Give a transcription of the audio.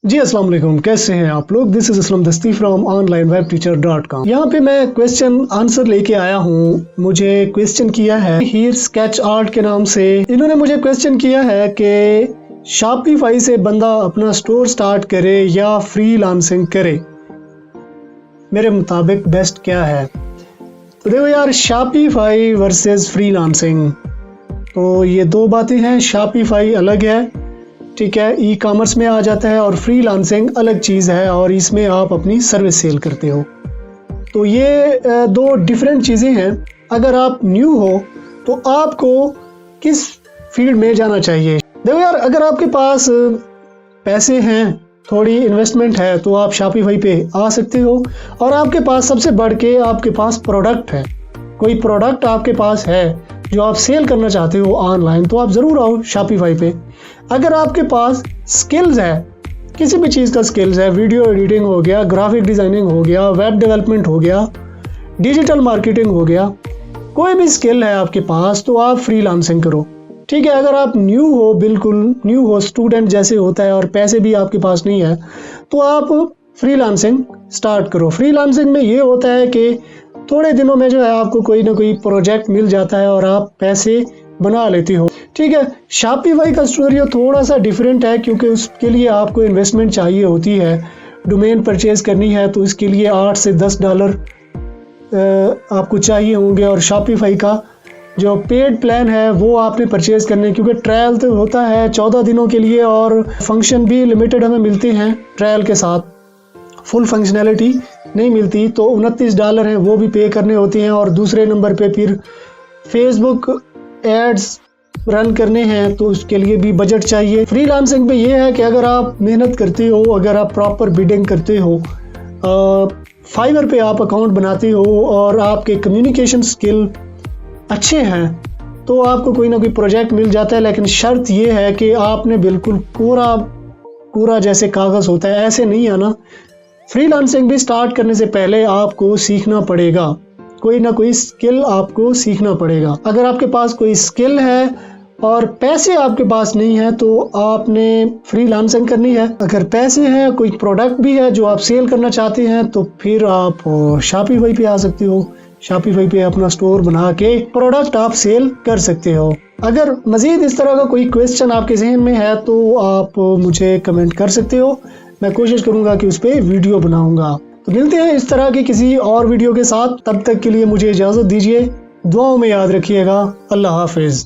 जी अस्सलाम वालेकुम, कैसे हैं आप लोग। दिस इज असलम दस्ती फ्रॉम onlineWebTeacher.com। यहाँ पे मैं क्वेश्चन आंसर लेके आया हूँ। मुझे क्वेश्चन किया है हीर स्केच आर्ट के नाम से। इन्होंने मुझे क्वेश्चन किया है कि शॉपिफाई से बंदा अपना स्टोर स्टार्ट करे या फ्रीलांसिंग करे, मेरे मुताबिक बेस्ट क्या है। तो देखो यार, शॉपिफाई वर्सेस फ्रीलांसिंग, तो ये दो बातें हैं। शॉपिफाई अलग है, ठीक है, ई कॉमर्स में आ जाता है, और फ्रीलांसिंग अलग चीज़ है और इसमें आप अपनी सर्विस सेल करते हो। तो ये दो डिफरेंट चीज़ें हैं। अगर आप न्यू हो तो आपको किस फील्ड में जाना चाहिए। देखो यार, अगर आपके पास पैसे हैं, थोड़ी इन्वेस्टमेंट है, तो आप शॉपिफाई पे आ सकते हो। और आपके पास सबसे बढ़ के आपके पास प्रोडक्ट है, कोई प्रोडक्ट आपके पास है जो आप सेल करना चाहते हो ऑनलाइन, तो आप ज़रूर आओ शॉपिफाई पे। अगर आपके पास स्किल्स है, किसी भी चीज़ का स्किल्स है, वीडियो एडिटिंग हो गया, ग्राफिक डिज़ाइनिंग हो गया, वेब डेवलपमेंट हो गया, डिजिटल मार्केटिंग हो गया, कोई भी स्किल है आपके पास, तो आप फ्रीलांसिंग करो, ठीक है। अगर आप न्यू हो, बिल्कुल न्यू हो, स्टूडेंट जैसे होता है और पैसे भी आपके पास नहीं है, तो आप फ्रीलांसिंग स्टार्ट करो। फ्रीलांसिंग में ये होता है कि थोड़े दिनों में जो है आपको कोई ना कोई प्रोजेक्ट मिल जाता है और आप पैसे बना लेते हो, ठीक है। शॉपिफाई का स्टोरी थोड़ा सा डिफरेंट है, क्योंकि उसके लिए आपको इन्वेस्टमेंट चाहिए होती है। डोमेन परचेज करनी है तो इसके लिए $8 से $10 आपको चाहिए होंगे। और शॉपिफाई का जो पेड प्लान है वो आपने परचेज करने, क्योंकि ट्रायल तो होता है 14 दिनों के लिए और फंक्शन भी लिमिटेड हमें मिलते हैं ट्रायल के साथ, फुल फंक्शनैलिटी नहीं मिलती। तो $29 हैं, वो भी पे करने होते हैं। और दूसरे नंबर पे फिर फेसबुक एड्स रन करने हैं, तो उसके लिए भी बजट चाहिए। फ्रीलांसिंग पे ये है कि अगर आप मेहनत करते हो, अगर आप प्रॉपर बिडिंग करते हो, फाइवर पे आप अकाउंट बनाते हो और आपके कम्युनिकेशन स्किल अच्छे हैं, तो आपको कोई ना कोई प्रोजेक्ट मिल जाता है। लेकिन शर्त ये है कि आपने बिल्कुल पूरा जैसे कागज़ होता है ऐसे नहीं आना। फ्रीलांसिंग भी स्टार्ट करने से पहले आपको सीखना पड़ेगा, कोई ना कोई स्किल आपको सीखना पड़ेगा। अगर आपके पास कोई स्किल है और पैसे आपके पास नहीं है, तो आपने फ्रीलांसिंग करनी है। अगर पैसे हैं, कोई प्रोडक्ट भी है जो आप सेल करना चाहते हैं, तो फिर आप शॉपिफाई पे आ सकते हो। शॉपिफाई पे अपना स्टोर बना के प्रोडक्ट आप सेल कर सकते हो। अगर मज़ीद इस तरह का कोई क्वेश्चन आपके जहन में है तो आप मुझे कमेंट कर सकते हो, मैं कोशिश करूँगा कि उस पर वीडियो बनाऊँगा। तो मिलते हैं इस तरह की किसी और वीडियो के साथ, तब तक के लिए मुझे इजाज़त दीजिए। दुआओं में याद रखिएगा। अल्लाह हाफिज़।